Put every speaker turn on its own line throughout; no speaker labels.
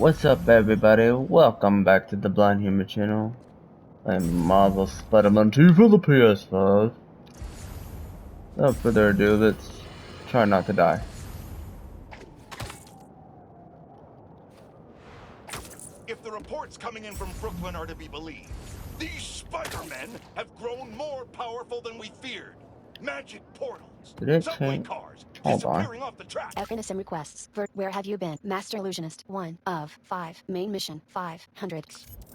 What's up, everybody? Welcome back to the Blind Humor channel. I'm Marvel Spider-Man 2 for the PS5. Without further ado, let's try not to die.
If the reports coming in from Brooklyn are to be believed, these Spider-Men have grown more powerful than we feared. Magic portals,
Did it
subway
change?
cars,
Hold on.
disappearing off the track.
FNSM requests. Where have you been? Master Illusionist. 1 of 5. Main mission 500.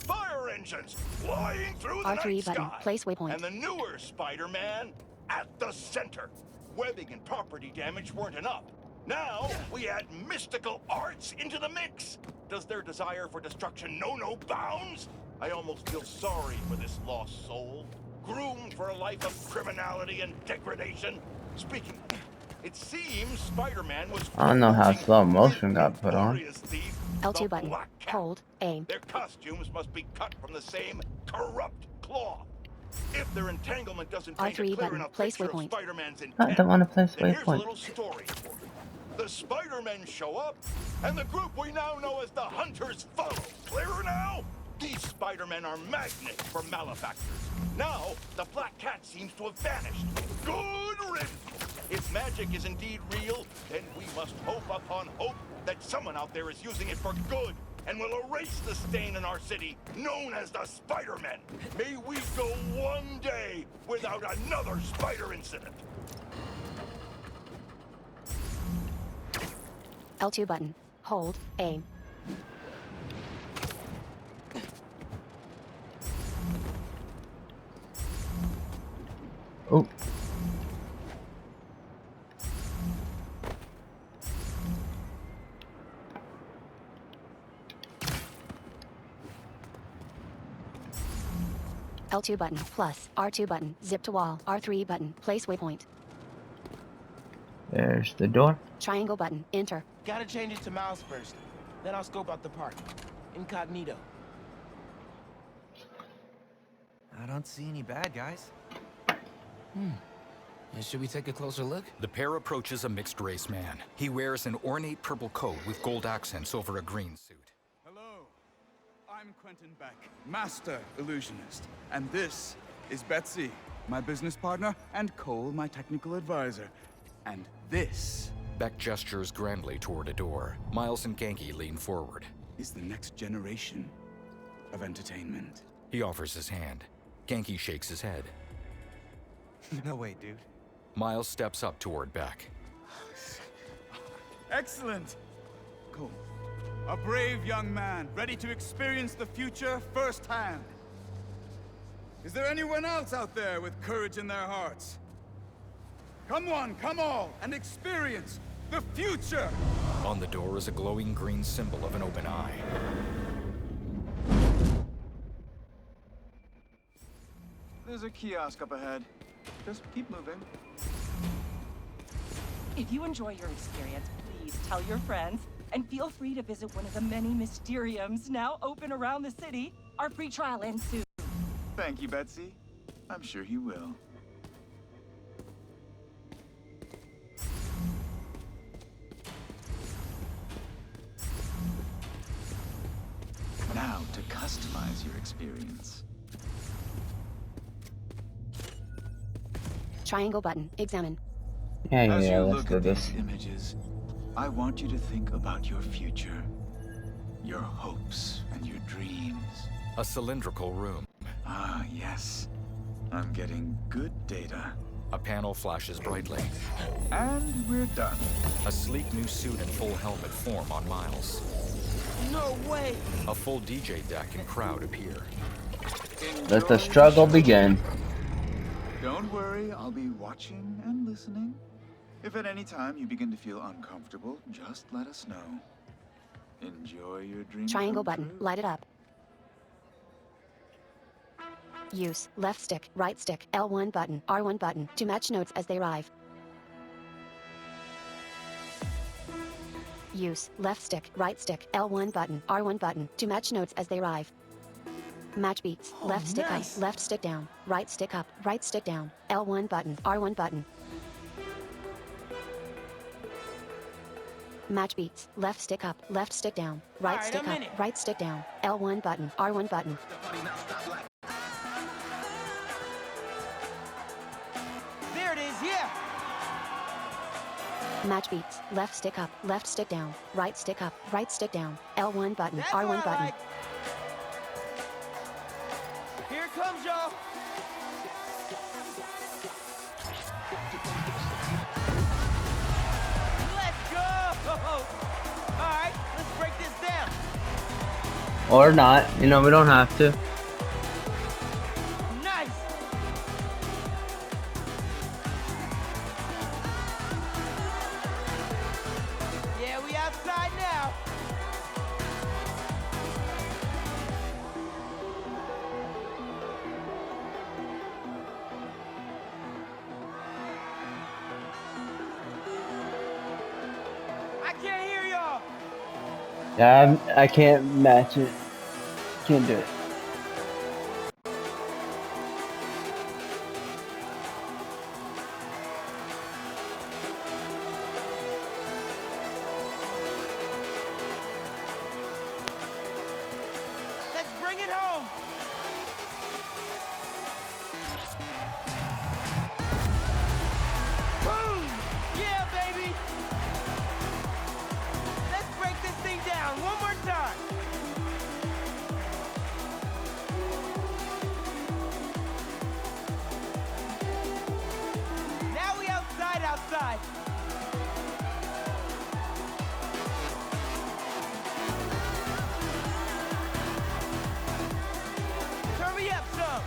Fire engines flying through the
R3
night
button.
sky.
Place waypoint.
And the newer Spider-Man at the center. Webbing and property damage weren't enough. Now we add mystical arts into the mix. Does their desire for destruction know no bounds? I almost feel sorry for this lost soul, groomed for a life of criminality and degradation. Speaking of, it seems Spider-Man was.
I don't know how slow motion got put on.
Thief,
L2 button. Hold. Aim.
Their costumes must be cut from the same corrupt cloth. If their entanglement doesn't paint
R3
a clear
button.
enough
Place
picture of
waypoint.
Spider-Man's
I
intent,
don't want to place
then here's a
waypoint.
little story for you. The Spider-Men show up, and the group we now know as the Hunters follow. Clearer now? These Spider-Men are magnets for malefactors. Now, the Black Cat seems to have vanished. Good riddance! If magic is indeed real, then we must hope upon hope that someone out there is using it for good and will erase the stain in our city known as the Spider-Men. May we go one day without another spider incident.
L2 button. Hold. Aim.
Oh.
L2 button. Plus. R2 button. Zip to wall. R3 button. Place waypoint.
There's the door.
Triangle button. Enter.
Gotta change it to Miles first. Then I'll scope out the park. Incognito.
I don't see any bad guys.
Should we take a closer look?
The pair approaches a mixed-race man. He wears an ornate purple coat with gold accents over a green suit.
Hello, I'm Quentin Beck, Master Illusionist. And this is Betsy, my business partner, and Cole, my technical advisor. And this
Beck gestures grandly toward a door. Miles and Ganke lean forward.
is the next generation of entertainment.
He offers his hand. Ganke shakes his head.
No way, dude.
Miles steps up toward Beck.
Excellent! Cole, a brave young man, ready to experience the future firsthand. Is there anyone else out there with courage in their hearts? Come on, come all, and experience the future!
On the door is a glowing green symbol of an open eye.
There's a kiosk up ahead. Just keep moving.
If you enjoy your experience, please tell your friends, and feel free to visit one of the many Mysteriums now open around the city. Our free trial ends soon.
Thank you, Betsy. I'm sure he will. Now to customize your experience.
Triangle button. Examine.
Yeah,
As you
let's
look
do
at
this.
these images, I want you to think about your future, your hopes and your dreams.
A cylindrical room.
Ah, yes. I'm getting good data.
A panel flashes brightly.
And we're done.
A sleek new suit and full helmet form on Miles.
No way!
A full DJ deck and crowd appear.
Let the struggle begin.
Don't worry, I'll be watching and listening. If at any time you begin to feel uncomfortable, just let us know. Enjoy your dream.
Triangle
come
button.
true.
Light it up. Use. Left stick. Right stick. L1 button. R1 button. To match notes as they arrive. Use. Left stick. Right stick. L1 button. R1 button. To match notes as they arrive. Match beats.
Oh,
Left stick
nice.
up. Left stick down. Right stick up. Right stick down. L1 button. R1 button. Match beats. Left stick up, left stick down, right
Alright,
stick
I'm
up,
in it.
right stick down. L1 button, R1 button.
There it is, yeah!
Match beats. Left stick up, left stick down, right stick up, right stick down. L1 button,
That's
R1
what I
button.
like. Here it comes, y'all! Let's go! Alright, let's break this down.
Or not. You know, we don't have to.
Nice! Yeah, we outside now. I can't hear y'all.
Yeah, I can't match it. Can't do it.
Let's bring it home. Boom! Yeah, baby. Let's break this thing down one more time. Now we outside. Turn me up some.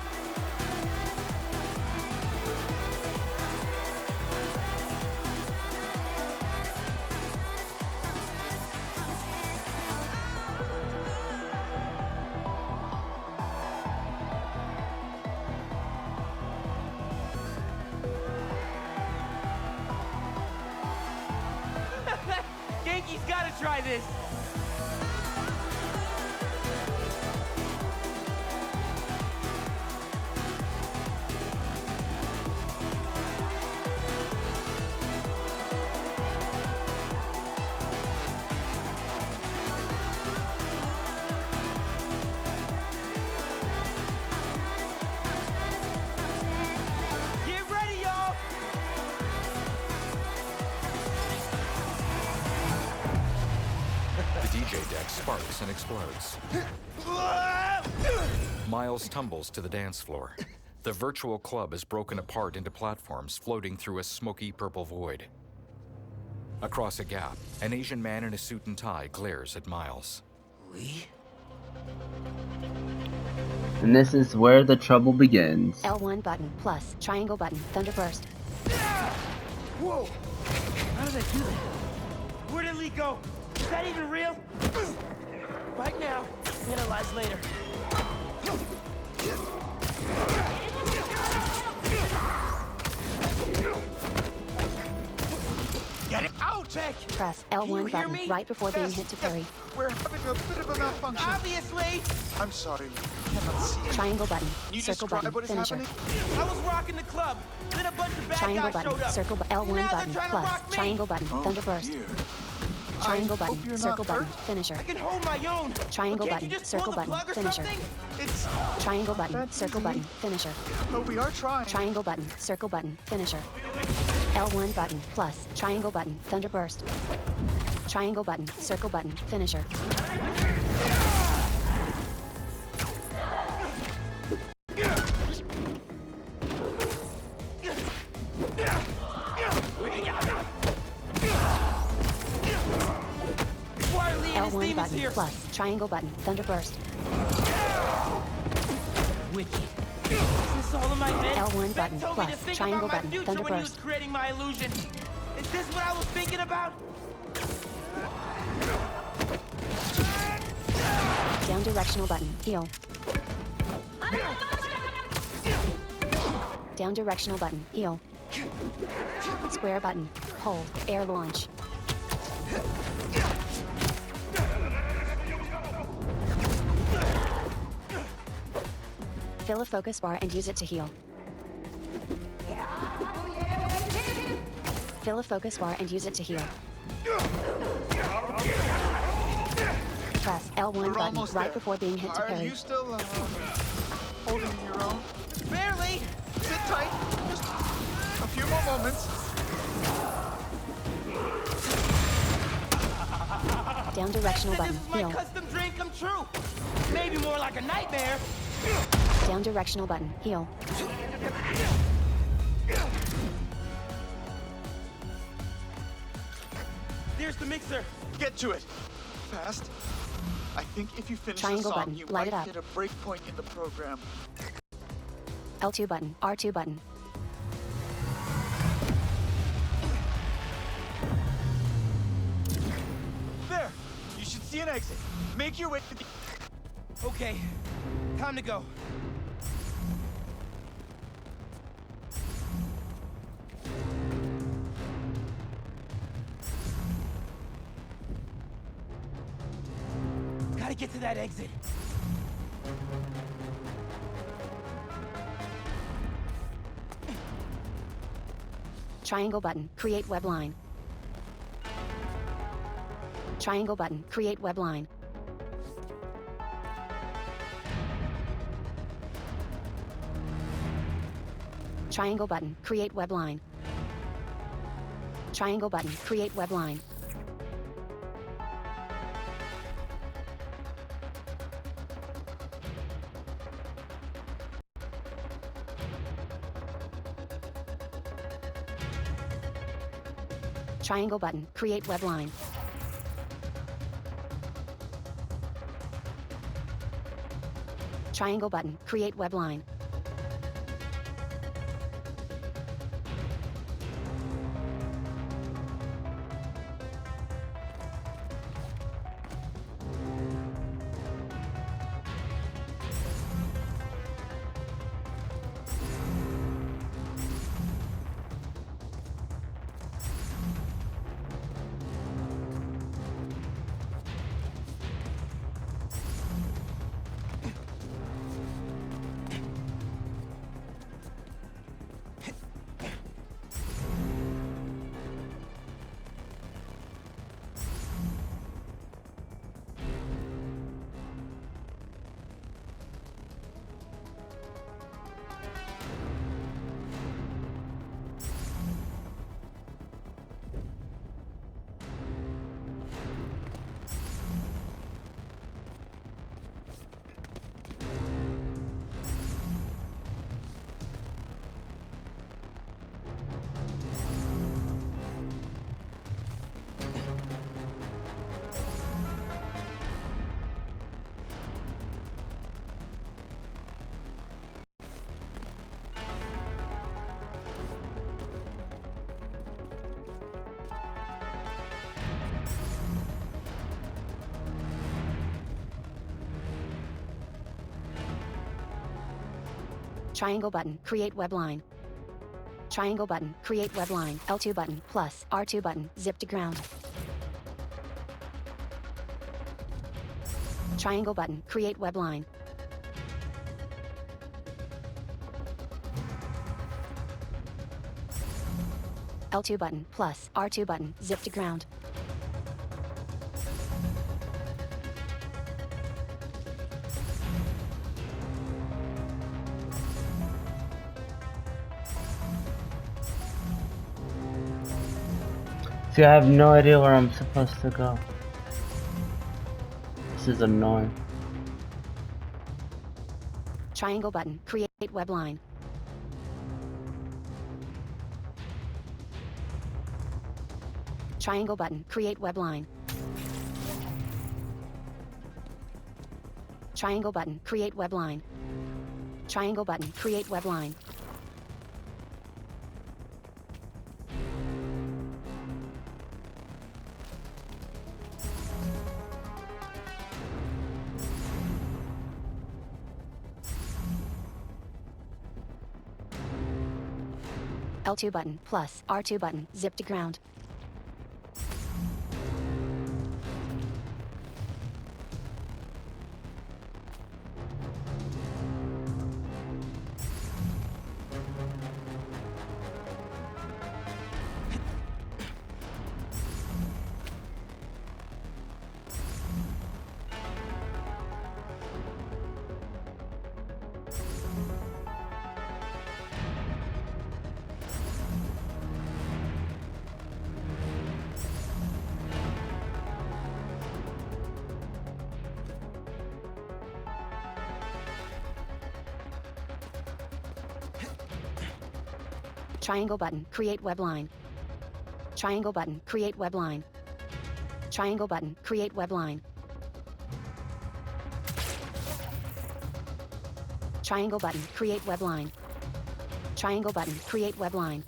Genki's gotta try this. Get ready, y'all.
The DJ deck sparks and explodes. Miles tumbles to the dance floor. The virtual club is broken apart into platforms floating through a smoky purple void. Across a gap, an Asian man in a suit and tie glares at Miles.
And this is where the trouble begins.
L1 button, plus, triangle button, Thunderburst.
Whoa! How did I do that? Where did Lee go? Is that even real? Right now, analyze later. Get it out, Tech!
Press
you
L1
hear
button
me?
right before being
Yes,
hit to
yes.
parry.
We're having a bit of a malfunction.
Obviously!
I'm sorry, we cannot see it.
Triangle button,
Can you
circle
describe
button,
what is
finisher.
happening?
I was rocking the club. Then a bunch of bad
Triangle
guys showed
button,
up.
circle button,
Now
L1
they're
button,
trying to
plus,
rock me.
triangle button,
Oh,
Thunderburst.
dear.
Triangle
I hope
button,
you're
circle
not
button,
hurt.
finisher.
I can hold my own.
Triangle
But can't
button,
you just
circle
pull the
button,
plug or
finisher.
something?
It's...
Triangle button,
That's
circle
easy.
button, finisher.
But we are trying.
Triangle button, circle button, finisher. L1 button, plus, triangle button, Thunderburst. Triangle button, circle button, finisher.
Why are Lee and his
L1
demons
button,
here?
plus, triangle button, Thunderburst.
Wicked. Is this all in my head?
L1
Beck
button,
told me to
plus,
think
triangle
about
button,
my future when he was
Thunderburst.
creating my illusion. Is this what I was thinking about?
Down directional button, heal. Down directional button, heal. Square button, hold, air launch. Fill a focus bar and use it to heal. Fill a focus bar and use it to heal. Press L1
We're
button
almost
right
there.
before being hit to
Are
parry.
you still holding your own?
Barely!
Sit tight. Just a few more moments.
Down directional
This
button.
is my
Heal.
custom dream come true. Maybe more like a nightmare.
Down directional button. Heal.
There's the mixer.
Get to it. Fast. I think if you finish
Triangle
the song,
button.
you
Light it
might
up.
hit a break point in the program.
L2 button. R2 button.
There. You should see an exit. Make your way to the...
Okay, time to go. Gotta get to that exit.
Triangle button. Create web line. Triangle button. Create web line. Triangle button. Create web line. Triangle button. Create web line. Triangle button. Create web line. Triangle button. Create web line. Triangle button. Create web line. Triangle button. Create web line. L2 button. Plus. R2 button. Zip to ground. Triangle button. Create web line. L2 button. Plus. R2 button. Zip to ground.
See, I have no idea where I'm supposed to go. This is annoying.
Triangle button. Create web line. Triangle button. Create web line. Triangle button. Create web line. Triangle button. Create web line. L2 button. Plus. R2 button. Zip to ground. Triangle button, create web line. Triangle button, create web line. Triangle button, create web line. Triangle button, create web line. Triangle button, create web line.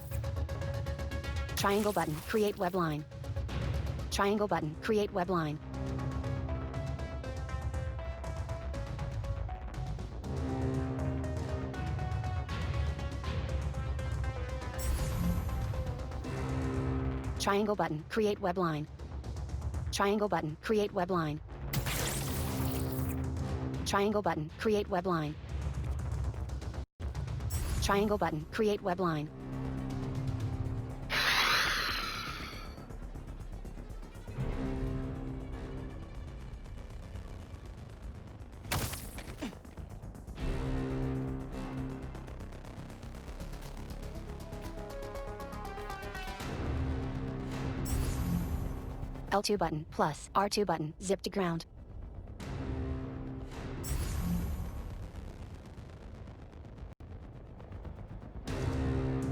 Triangle button, create web line. Triangle button, create web line. Triangle button, create web line. Triangle button, create web line. Triangle button, create web line. Triangle button, create web line. L2 button plus R2 button, zip to ground.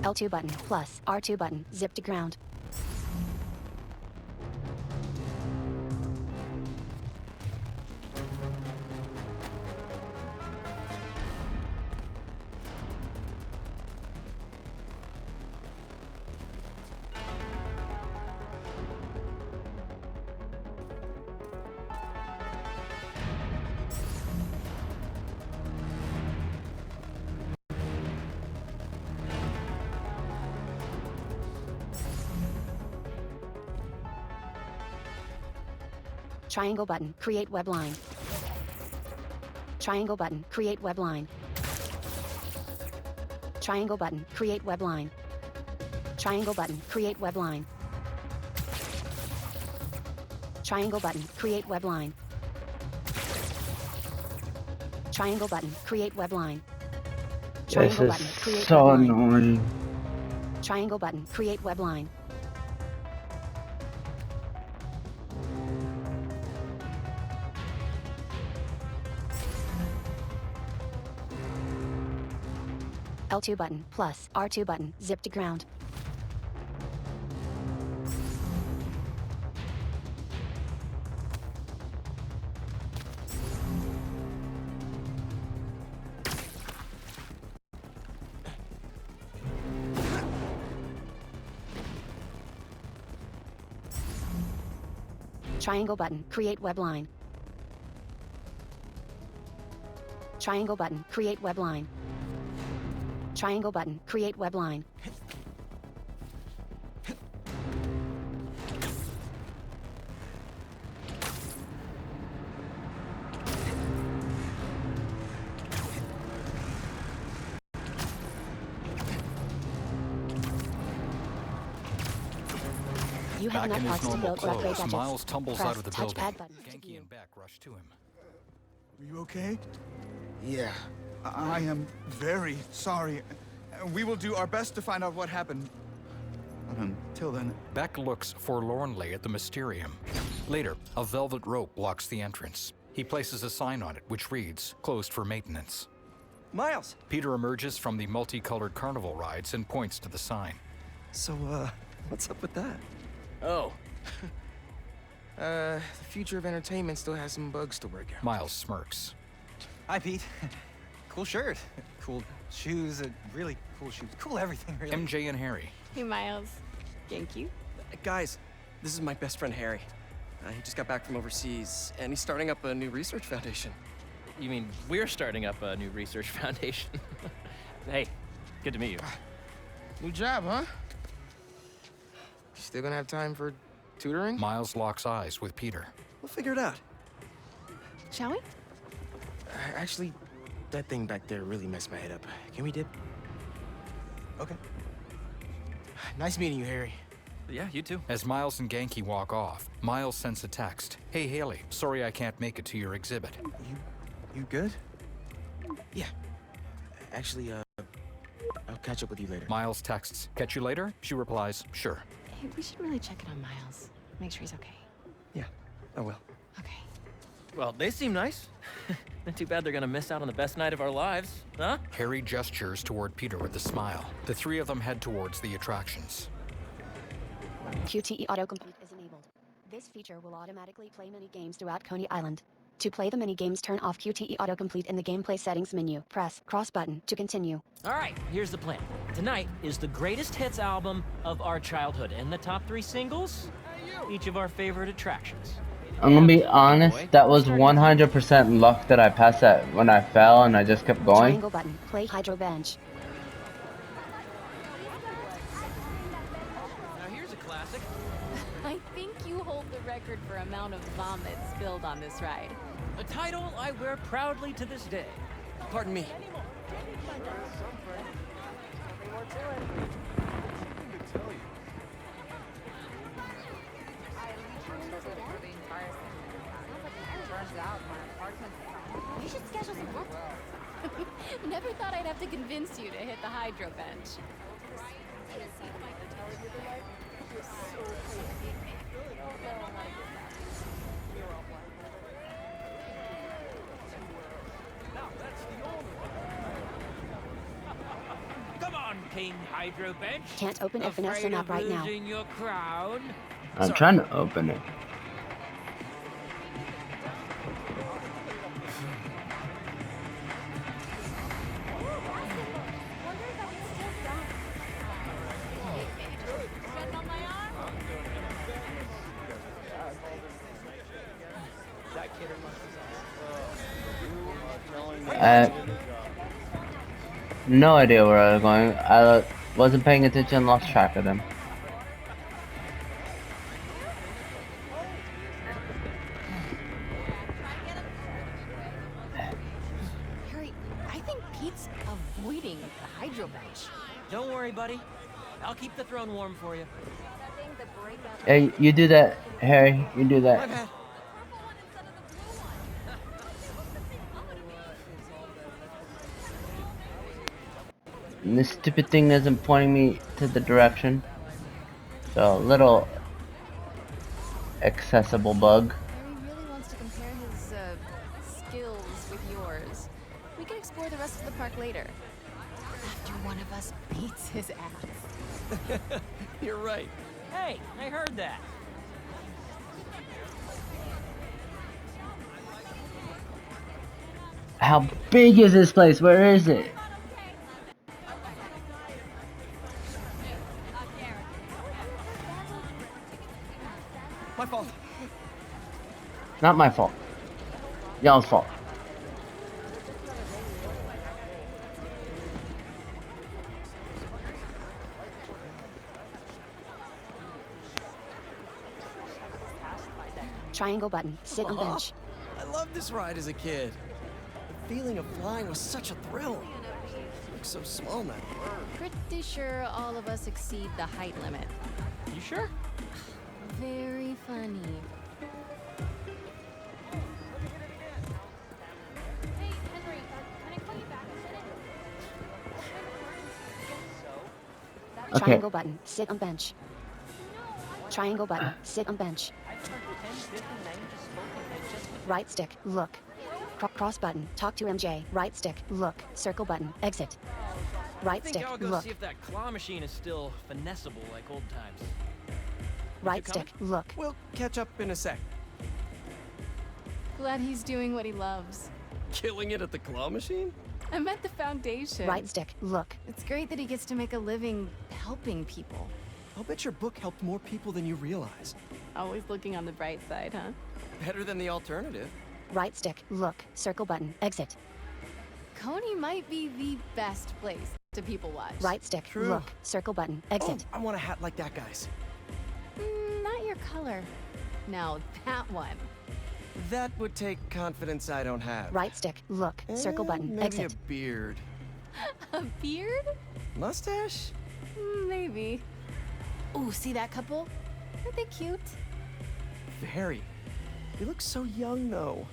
L2 button plus R2 button, zip to ground. Triangle button, create web line. Triangle button, create web line. Triangle button, create web line. Triangle button, create web line. Triangle button, create web line. Triangle button, create web line.
This
Triangle
is
button, create
so
web line.
annoying.
Triangle button, create web line. L2 button plus R2 button, zip to ground. Triangle button, create web line. Triangle button, create web line. Triangle button, create web line. You have
Back in
enough
his
parts to
normal
build or upgrade
clothes,
gadgets.
Miles tumbles
Press
out of the
touchpad
building.
button to
Genki
view.
and Beck rush to him.
Are you okay? Yeah. I am very sorry. We will do our best to find out what happened. But until then...
Beck looks forlornly at the Mysterium. Later, a velvet rope blocks the entrance. He places a sign on it which reads, "Closed for maintenance."
Miles!
Peter emerges from the multicolored carnival rides and points to the sign.
So, what's up with that?
Oh. The future of entertainment still has some bugs to work out.
Miles smirks.
Hi, Pete. Cool shirt. Cool shoes. Really cool shoes. Cool everything, really.
MJ and Harry.
Hey, Miles. Thank you.
Guys, this is my best friend Harry. He just got back from overseas, and he's starting up a new research foundation.
You mean we're starting up a new research foundation? Hey, good to meet you.
New job, huh? Still gonna have time for tutoring?
Miles locks eyes with Peter.
We'll figure it out.
Shall we?
Actually, that thing back there really messed my head up. Can we dip?
Okay.
Nice meeting you, Harry.
Yeah, you too.
As Miles and Genki walk off, Miles sends a text. "Hey, Haley, sorry I can't make it to your exhibit."
You good?
Yeah. Actually, I'll catch up with you later.
Miles texts, "Catch you later?" She replies, "Sure."
Hey, we should really check in on Miles. Make sure he's okay.
Yeah, I will.
Okay.
Well, they seem nice. Too bad they're gonna miss out on the best night of our lives, huh?
Harry gestures toward Peter with a smile. The three of them head towards the attractions.
QTE autocomplete is enabled. This feature will automatically play mini games throughout Coney Island. To play the mini games, turn off QTE autocomplete in the gameplay settings menu. Press cross button to continue.
All right, here's the plan. Tonight is the greatest hits album of our childhood, and the top 3 singles, each of our favorite attractions.
I'm gonna be honest, that was 100% luck that I passed that when I fell and I just kept going.
Triangle button, play Hydro Bench.
Now here's a classic.
I think you hold the record for amount of vomit spilled on this ride.
A title I wear proudly to this day.
Pardon me.
We should schedule some help. Never thought I'd have to convince you to hit the hydro bench.
Come on, King Hydro Bench.
Can't open FNS
Afraid
app
of
right now.
losing your crown?
I'm trying to open it. No idea where I was going. I wasn't paying attention, lost track of them.
Harry, I think Pete's avoiding the hydro bench.
Don't worry, buddy. I'll keep the throne warm for you.
Hey, you do that, Harry. You do
My
that.
bad.
And this stupid thing isn't pointing me to the direction. So, little accessible bug.
Harry really wants to compare his skills with yours. We can explore the rest of the park later. After one of us beats his ass.
You're right.
Hey, I heard that.
How big is this place? Where is it?
My fault.
Not my fault. Y'all's fault.
Triangle button, sit on bench.
I loved this ride as a kid. The feeling of flying was such a thrill. Looks so small now.
Pretty sure all of us exceed the height limit.
You sure?
Very funny. Hey, Henry, can I call you back a minute?
Okay.
Triangle button, sit on bench. Triangle button, sit on bench. Right stick, look. Cross button, talk to MJ. Right stick, look. Circle button, exit. Right
I think
stick,
I'll go
look.
see if that claw machine is still finessable like old times.
Right
coming?
stick, look.
We'll catch up in a sec.
Glad he's doing what he loves.
Killing it at the claw machine?
I'm at the foundation.
Right stick, look.
It's great that he gets to make a living helping people.
I'll bet your book helped more people than you realize.
Always looking on the bright side, huh?
Better than the alternative.
Right stick, look. Circle button, exit.
Coney might be the best place to people watch.
Right stick,
True.
look. Circle button, exit.
Oh, I want a hat like that guy's.
Not your color. No, that one.
That would take confidence I don't have.
Right stick, look. Circle button,
Maybe
exit.
a beard.
A beard?
Mustache?
Maybe. Ooh, see that couple? Aren't they cute?
Very. They look so young, though.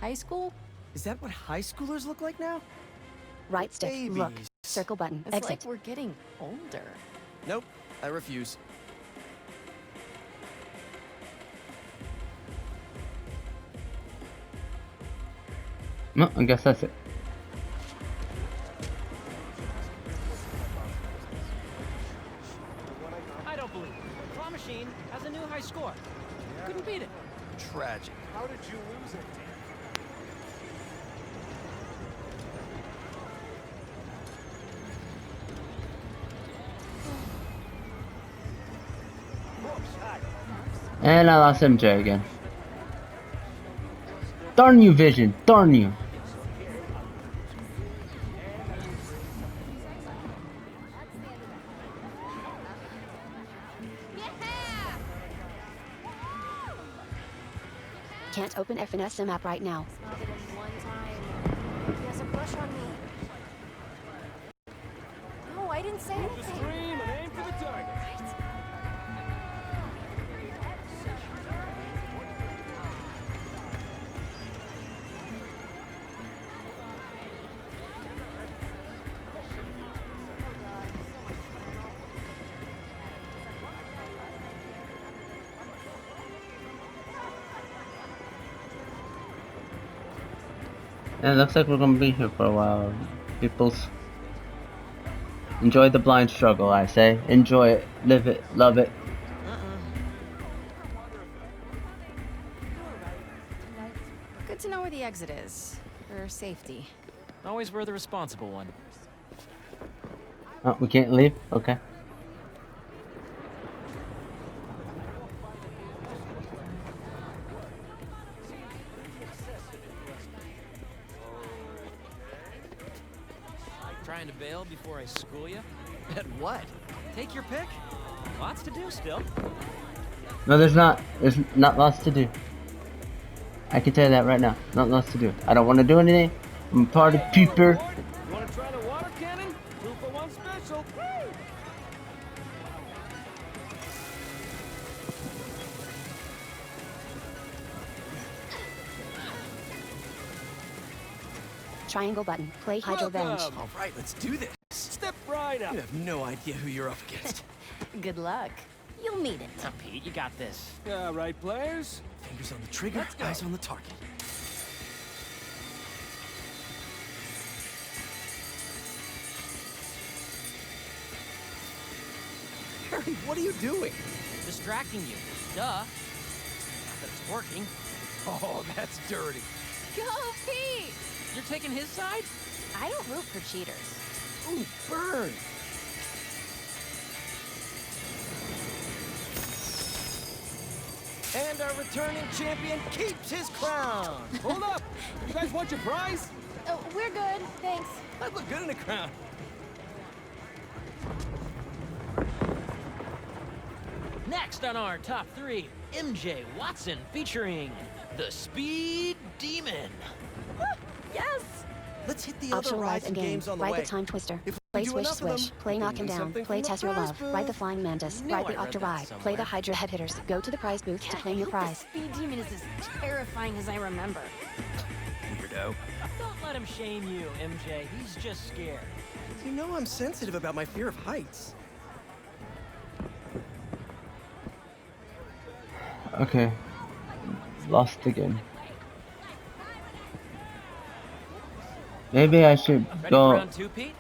High school?
Is that what high schoolers look like now?
Right stick, look.
Babies.
Circle button,
It's
exit.
like we're getting older.
Nope, I refuse.
No, I guess that's it.
I don't believe it. Claw Machine has a new high score. Couldn't beat it.
Tragic.
How did you lose it?
And I lost MJ again. Darn you, Vision. Darn you.
Can't open FNSM app right now.
Smelled it in one time. He has a crush on me. No, I didn't say anything.
Stream and aim for the target.
And it looks like we're gonna be here for a while. Peoples. Enjoy the blind struggle, I say. Enjoy it. Live it. Love it.
Good to know where the exit is. For safety.
Always we're the responsible one.
Oh, we can't leave? Okay.
Trying to bail before I school you?
At what?
Take your pick. Lots to do still.
No, there's not. There's not lots to do. I can tell you that right now. Not lots to do. I don't want to do anything. I'm a party pooper.
You want to try the water cannon? 2 for 1 special. Woo!
Triangle button. Play Hydro Venge.
All right, let's do this.
Step right up.
You have no idea who you're up against.
Good luck. You'll meet it.
Now, Pete, you got this.
All right, players.
Fingers on the trigger, eyes on the target. Harry, what are you doing?
Distracting you. Duh. Not that it's working.
Oh, that's dirty.
Go, Pete!
You're taking his side?
I don't root for cheaters.
Ooh, burn!
And our returning champion keeps his crown.
Hold up. You guys want your prize?
Oh, we're good. Thanks.
I'd look good in a crown.
Next on our top 3, MJ Watson featuring the Speed Demon.
Yes!
Let's hit the other
Optional rides
rides
and
and
games.
games on the
Ride
way.
the Time Twister.
If we
Play
do
Swish
enough of them,
Swish. Play Knock
we
Him
win
Down.
something
Play
from the
Test Your
prize
Love.
booth.
Ride the Flying Mantis.
Knew
Ride
I
the
read
Octo
that
Ride. Play the
somewhere.
Hydra Head Hitters. Go to the prize booth to claim your prize.
The Speed Demon is as terrifying as I remember.
Weirdo.
Don't let him shame you, MJ. He's just scared.
You know I'm sensitive about my fear of heights.
Okay. Lost again. Maybe I should
Ready for
go.
round 2, Pete?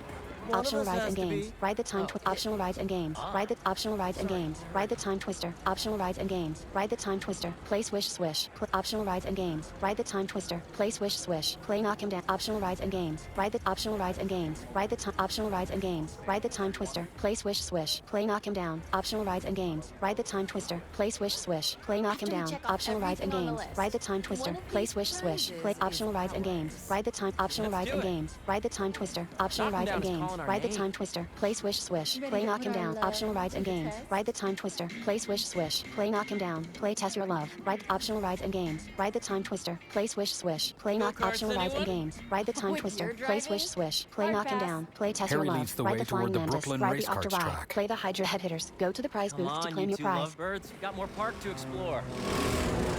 Optional rides and games. Ride the time. Optional rides and games. Ride the optional rides and games. Ride the Time Twister. Optional rides and games. Ride the Time Twister. Play Swish Swish. Optional rides and games. Ride the Time Twister. Play Swish Swish. Play Knock Him Down. Optional rides and games. Ride the optional rides and games. Ride the time. Optional rides and games. Ride the Time Twister. Play Swish Swish. Play Knock Him Down. Optional rides and games. Ride the Time Twister. Play Swish Swish. Play Knock Him
After we
Down.
check off
Optional rides and
everything on the
games.
list,
Ride the Time Twister.
one of
Play
these
Swish Swish. Play
prizes
optional
is
rides and games. Ride the time. Optional
Let's
rides
do
and
it.
games. Ride the Time Twister. Optional
Knock 'em
rides and
down's
games.
calling our
Ride the
name.
Time Twister. Play Swish Swish.
Ready
Play
to
Knock
put
Him
our
Down.
love
Optional rides and
to the
games.
test?
Ride the Time Twister. Play Swish Swish. Play Knock Him Down. Play Test Your Love. Ride optional rides and games. Ride the Time Twister. Play Swish Swish. Play Knock
cards,
optional rides and
anyone?
games. Ride the Time
With
Twister.
your
Play Swish
driving?
Swish. Play
Hard
Knock Him
pass.
Down. Play Test Your
Harry
Love.
leads the
Ride
way
the Flying
toward the
Mantis.
Brooklyn
Ride
race
the Octo
carts
Ride.
track.
Play the Hydra Head Hitters. Go to the prize
Come
booth to
on,
claim
you
your
two
prize.
lovebirds. We've got more park to explore.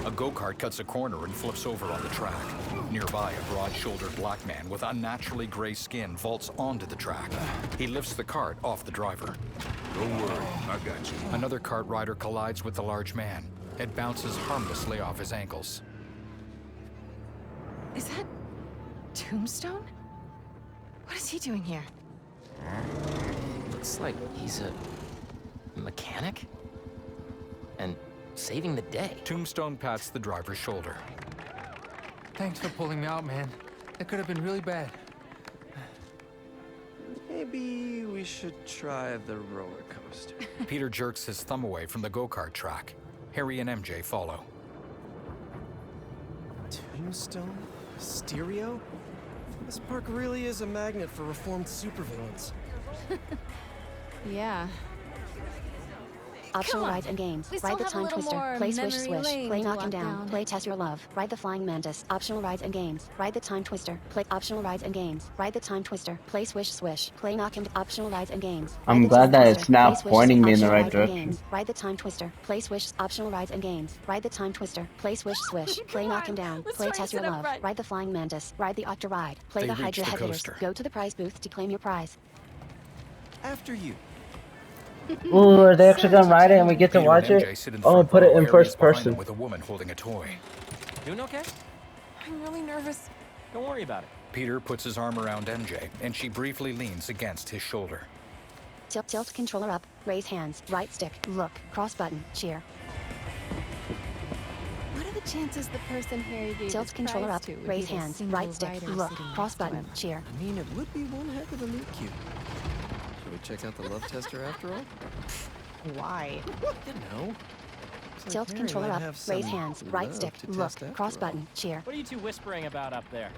A go-kart cuts a corner and flips over on the track. Nearby, a broad-shouldered black man with unnaturally gray skin vaults onto the track. He lifts the cart off the driver.
Don't worry, I got you.
Another cart rider collides with the large man. It bounces harmlessly off his ankles.
Is that Tombstone? What is he doing here?
Looks like he's a mechanic? And saving the day.
Tombstone pats the driver's shoulder.
Thanks for pulling me out, man. That could have been really bad.
Maybe we should try the roller coaster.
Peter jerks his thumb away from the go-kart track. Harry and MJ follow.
Tombstone? Stereo? This park really is a magnet for reformed supervillains.
Yeah.
Optional
Come on.
rides and games.
We
Ride
still
the
have a
time
little
twister.
more
Play swish
memory
swish.
lane
Play
to
knock him
walk
down.
down.
Play test your love. Ride the flying mantis. Optional rides and games. Ride the time twister. Play optional rides and games. Ride the time twister. Play swish swish. Play knock him. Optional rides and games.
I'm
Ride the
glad
time
that
twister.
it's now
Play swish,
pointing me in the
optional
right
rides and
direction.
games. Ride the time twister. Play swish. Optional rides and games. Ride the time twister. Play swish swish. Play knock him down.
Let's
Play
try
test
to
your
sit up
love.
front.
Ride the flying mantis. Ride the octa ride. Play
They
the
reach
hydra
the
head hitters.
coaster.
Go to the prize booth to claim your prize.
After you.
Ooh, are they actually gonna ride it and we get to
Peter
watch
and
it?
MJ sit in
Oh,
front
put it
row.
in
Harry's
first
behind them
person.
with a woman holding a toy.
Doing okay?
I'm really nervous.
Don't worry about it.
Peter puts his arm around MJ, and she briefly leans against his shoulder.
Tilt controller up. Raise hands. Right stick. Look. Cross button. Cheer.
What are the chances the person Harry gave
Tilt
his
controller
prize
up.
to would
Raise
be the
hands.
single
Right stick.
writer
Look.
sitting
Cross
next to
button.
him?
Cheer.
I mean, it would be one heck of a meet cute. Should we check out the love tester after all?
Why?
You know. Looks like
Tilt
Harry
controller
might
up.
have
Raise
some
hands. Right
love
stick.
to
Look.
test after
Cross
all.
button. Cheer.
What are you two whispering about up there?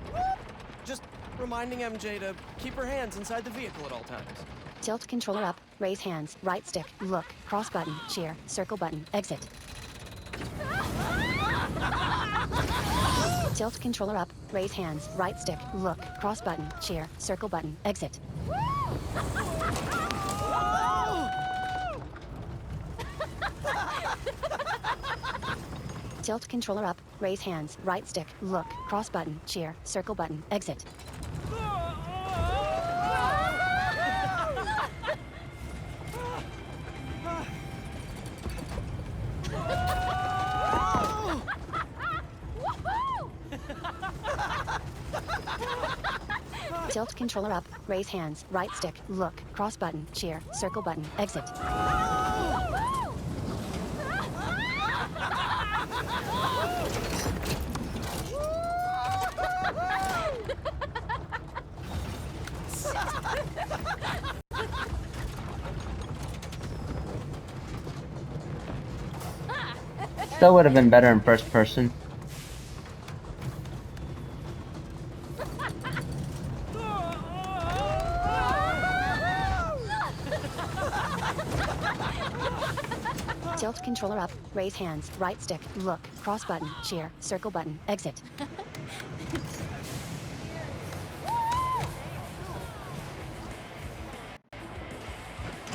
Just reminding MJ to keep her hands inside the vehicle at all times.
Tilt controller up. Raise hands. Right stick. Look. Cross button. Cheer. Circle button. Exit. Tilt controller up. Raise hands. Right stick. Look. Cross button. Cheer. Circle button. Exit. Tilt controller up. Raise hands. Right stick. Look. Cross button. Cheer. Circle button. Exit. Tilt controller up. Raise hands. Right stick. Look. Cross button. Cheer. Circle button. Exit.
Still would have been better in first person.
Tilt controller up. Raise hands. Right stick. Look. Cross button. Cheer. Circle button. Exit.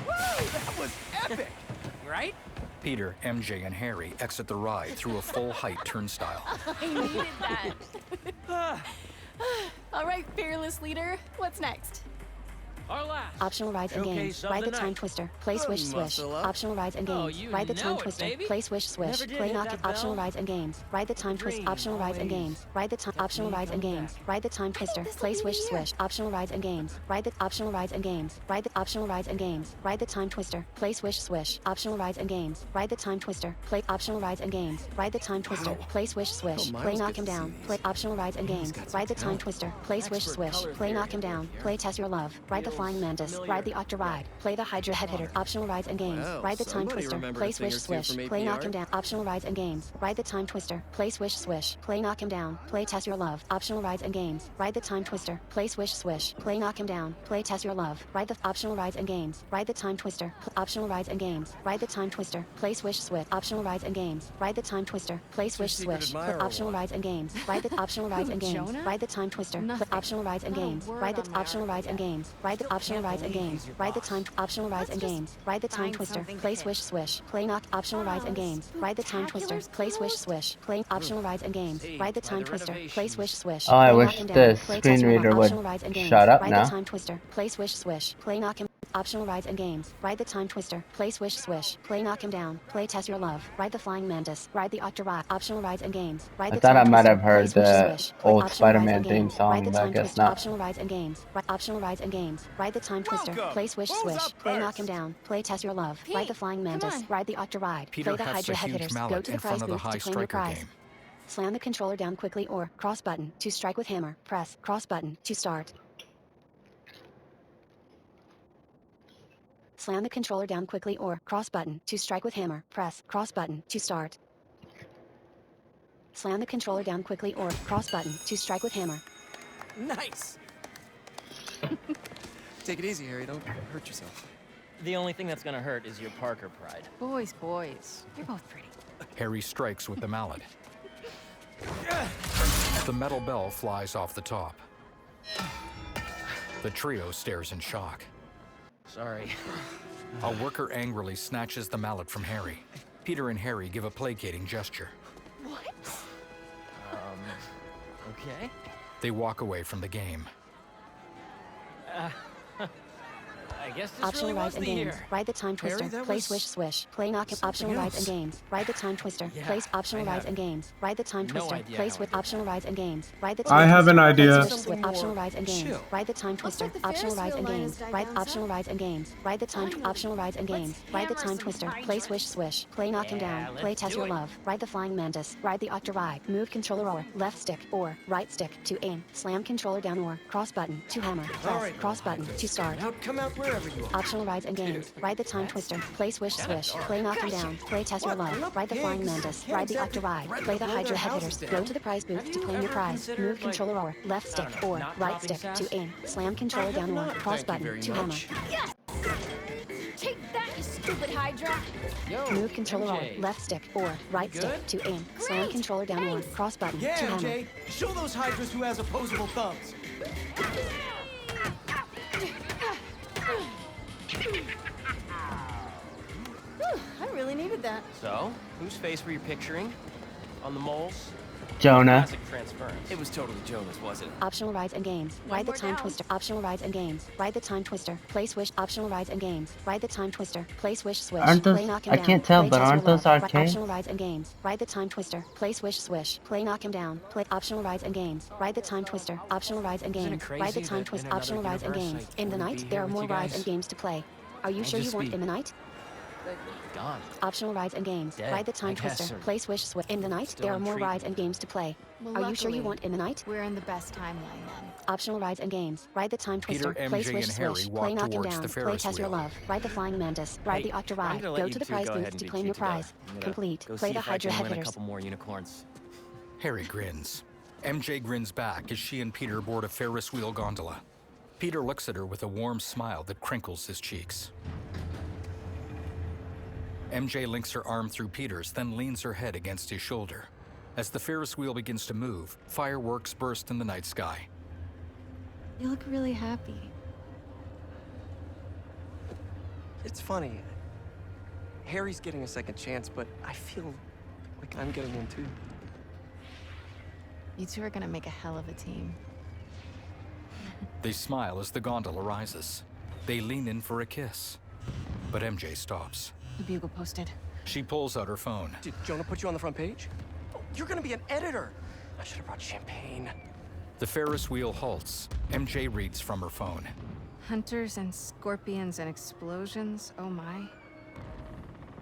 That was epic!
Right?
Peter, MJ, and Harry exit the ride through a full-height turnstile.
I needed that. All right, fearless leader. What's next?
Our last.
Optional rides and
Showcase
games.
of
Ride
the
the time
night.
twister. Play swish swish.
muscle up.
Optional rides and
Oh,
games.
you
Ride the time
know it,
twister.
baby.
Play swish swish.
Never did
Play
hit
knock
that
it. Optional
bell.
rides and games. Ride the time twist.
Dream
Optional rides and
always.
games. Ride the time. Optional
me
rides and
come
games.
back.
Ride the time twister.
this
Play
will be
swish
the year.
swish. Optional rides and games. Ride the optional rides and games. Ride the optional rides and games. Ride the time twister. Play swish swish. Optional rides and games. Ride the time twister. Play optional rides and games. Ride the time twister.
Wow.
Play swish swish.
Oh, Miles
Play knock
gets
him
to see
down.
these.
Play optional rides and
He's
games.
got some
Ride the time
talent.
twister. Play swish
Expert
swish.
color
Play knock
theory
him down.
over here.
Play test your love. Ride the
Feels
flying mantis.
familiar.
Ride the octa ride. Play the hydra head hitter. Optional rides and games.
Wow,
Ride the time
somebody
twister.
remembered
Play
a thing
swish
or two
swish.
from
Play knock
APR.
him down. Optional rides and games. Ride the time twister. Play swish swish. Play knock him down. Play test your love. Optional rides and games. Ride the time twister. Play swish swish. Play knock him down. Play test your love. Ride the optional rides and games. Ride the time twister. Optional rides and games. Ride the time twister. Play swish swish. Optional rides and games. Ride the time twister. Play
your
swish
secret
swish.
admirer
Optional
want?
rides and games. Ride the optional rides and games.
Jonah?
Ride the time twister.
Nothing.
Optional rides and
Not a
games.
word
Ride
on
the
my
optional rides and
article.
games. Ride the
Still
optional
can't
rides and
believe
games.
he's your
Ride the
boss.
time optional rides and
Let's just
games. Ride the time
find
twister.
something to
Play
hit.
swish swish. Play knock optional rides and
Wow,
games. Ride the time twister.
spectacular's
Play swish
closed.
swish. Play optional rides and games.
Saved
Ride the
by
time
the
twister. Play
renovations.
swish swish.
Oh, I
Play
wish
knock him
the
down. Play
screen
test your love.
reader would
Optional rides and games.
shut up
Ride
now.
the time twister. Play swish swish. Play knock him. Optional rides and games. Ride the Time Twister. Play Swish Swish. Play Knock Him Down. Play Test Your Love. Ride the Flying Mantis. Ride the Octoride. Optional rides and games. Ride
I
the
thought
Time
I might
Twister.
have heard
Play Swish
the
Swish. Play
old
optional rides
Spider-Man
and
theme
games.
song,
Ride the
but I
Time
guess
Twister.
not.
Optional rides and games. Optional rides and games. Ride the Time Twister.
Welcome.
Play Swish
Who's
Swish.
up
Play Knock
first?
Him Down. Play Test Your Love.
Pete,
Ride the Flying
come
Mantis.
on.
Ride the Octoride.
Peter
Play the
hefts
Hydra
a
Head
huge
Hitters. Go
mallet
to
in
the
front
prize
of the
booth
high
to claim your
striker
prize.
game.
Slam the controller down quickly or cross button to strike with hammer. Press cross button to start. Slam the controller down quickly or cross button to strike with hammer. Press cross button to start. Slam the controller down quickly or cross button to strike with hammer.
Nice! Take it easy, Harry. Don't hurt yourself.
The only thing that's gonna hurt is your Parker pride.
Boys, boys. You're both pretty.
Harry strikes with the mallet. The metal bell flies off the top. The trio stares in shock.
Sorry.
A worker angrily snatches the mallet from Harry. Peter and Harry give a placating gesture.
What?
Okay.
They walk away from the game.
I guess this
Optional
really
rides
was
and
the
games.
year.
Ride the Time Twister.
Harry, that
Play
was
Swish Swish. Play Knock Him.
something
Optional rides and
else.
games. Ride the Time Twister.
Yeah,
Play optional
I
rides
have
and games. Ride the Time
no
Twister.
idea
Play
how I
with
did
optional rides and games. Ride the
I
Time
have
Twister.
an
Play
idea.
Swish Swish.
Something
Optional
more
rides and games.
chill.
Ride the Time Twister.
like the
Optional
Ferris
rides and
wheel line
games.
has died
Ride
down
optional
some.
rides and games. Ride the Time
Finally.
optional rides and
Let's
games. Ride the
hammer
Time
some
Twister. Play
hydras.
Swish Swish. Play Knock Him
Yeah,
Down.
let's
Play Test
do
Your
it.
Love. Ride the Flying Mantis. Ride the Octoride. Move controller or left stick or right stick to aim. Slam controller down or cross button to hammer. Press cross button to start.
Now come out wherever you are.
Optional rides and games. Ride the Time Twister. Play Swish Swish. Play Knock 'Em Down. Play Test Your Love. Ride the Flying Mantis. Ride the Octoride. Play the Hydra Head Hitters. Go to the prize booth to claim your prize. Move controller or left stick or right stick to aim. Slam controller down or cross button to hammer.
Yes! Take that, you stupid Hydra!
Yo,
Move controller
MJ.
or left stick or right
You
stick to aim. Slam
Great,
controller down or
thanks.
cross button
Yeah,
to hammer.
MJ. Show those Hydras who has opposable thumbs.
I really needed that.
So, whose face were you picturing? On the moles?
Jonah.
Classic transference.
It was totally Jonas, wasn't it?
Optional rides and games. Ride the
more
Time
down.
Twister. Optional rides and games. Ride the Time Twister. Play Swish. Optional rides and games. Ride the Time Twister. Play Swish Swish.
Aren't those-
Play Knock 'Em
I
Down.
can't tell,
Play
but
Test
aren't
Your
those
Love.
arcade?
Optional rides and games. Ride the Time Twister. Play Swish Swish. Play Knock 'Em Down. Play optional rides and games. Ride the Time Twister. Optional rides and
Isn't it
games.
crazy
Ride the
that
Time
in
Twist.
another
Optional rides and
universe
games.
I
In the
wouldn't
night,
be
there
here
are
with
more
you
rides
guys?
and games to play. Are you sure you
just
want
be-
in the night?
Gone.
Optional rides and games.
Dead,
Ride the
I
Time
guess,
Twister.
or
Play Swish Swish. In the night,
still
there are
in
more
treatment.
rides and games to play.
Well,
Are you sure you
luckily,
want in the night?
We're in the best timeline then.
Optional rides and games. Ride the Time
Peter,
Twister. Play
MJ,
Swish
and Harry
Swish.
walk
Play Knock 'Em
towards
Down.
the
Play
Ferris
Test Your
wheel.
Love. Ride the Flying Mantis. Ride
Hey,
the
I'm
Octoride.
gonna let
Go
you
to the
two
prize
go
booth
ahead and
to
be
claim
cute
your
together.
prize.
I'm gonna
Complete.
Go
Play
see
the
if I
Hydra
can
Head
win a
Hitters.
couple more unicorns.
Harry grins. MJ grins back as she and Peter board a Ferris wheel gondola. Peter looks at her with a warm smile that crinkles his cheeks. MJ links her arm through Peter's, then leans her head against his shoulder. As the Ferris wheel begins to move, fireworks burst in the night sky.
You look really happy.
It's funny. Harry's getting a second chance, but I feel like I'm getting one too.
You two are gonna make a hell of a team.
They smile as the gondola rises. They lean in for a kiss. But MJ stops.
The Bugle posted.
She pulls out her phone.
Did Jonah put you on the front page? Oh, you're gonna be an editor. I should have brought champagne.
The Ferris wheel halts. MJ reads from her phone.
Hunters and scorpions and explosions. Oh my.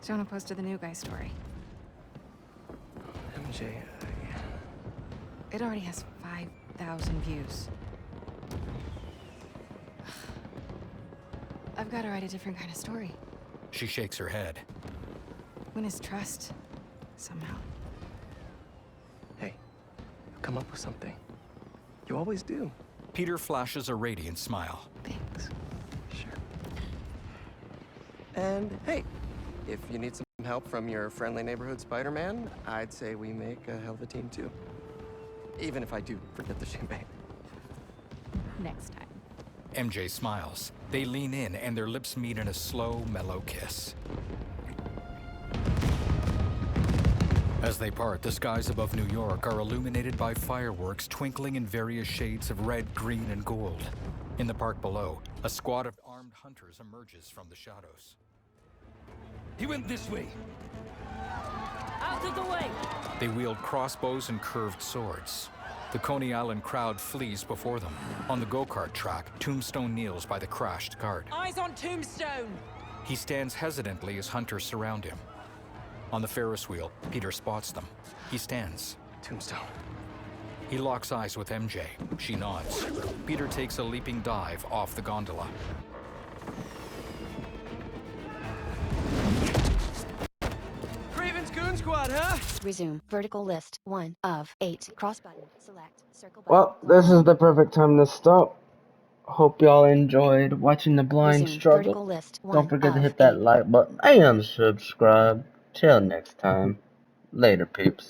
Jonah posted the new guy story.
MJ,
It already has 5,000 views. I've got to write a different kind of story.
She shakes her head.
Win his trust. Somehow.
hey, come up with something. You always do.
Peter flashes a radiant smile.
Thanks.
Sure. And hey, if you need some help from your friendly neighborhood Spider-Man, I'd say we make a hell of a team too. Even if I do forget the champagne.
Next time.
MJ smiles. They lean in and their lips meet in a slow, mellow kiss. As they part, the skies above New York are illuminated by fireworks twinkling in various shades of red, green, and gold. In the park below, a squad of armed hunters emerges from the shadows.
He went this way.
Out of the way!
They wield crossbows and curved swords. The Coney Island crowd flees before them. On the go-kart track, Tombstone kneels by the crashed cart.
Eyes on Tombstone!
He stands hesitantly as hunters surround him. On the Ferris wheel, Peter spots them. He stands.
Tombstone.
He locks eyes with MJ. She nods. Peter takes a leaping dive off the gondola.
Craven's Goon Squad, huh?
Resume. Vertical list. 1 of 8. Cross button. Select. Circle button.
Well, this is the perfect time to stop. Hope y'all enjoyed watching the blind
Resume.
struggle.
Vertical list.
Don't forget to hit that like button and subscribe. Till next time. Later, peeps.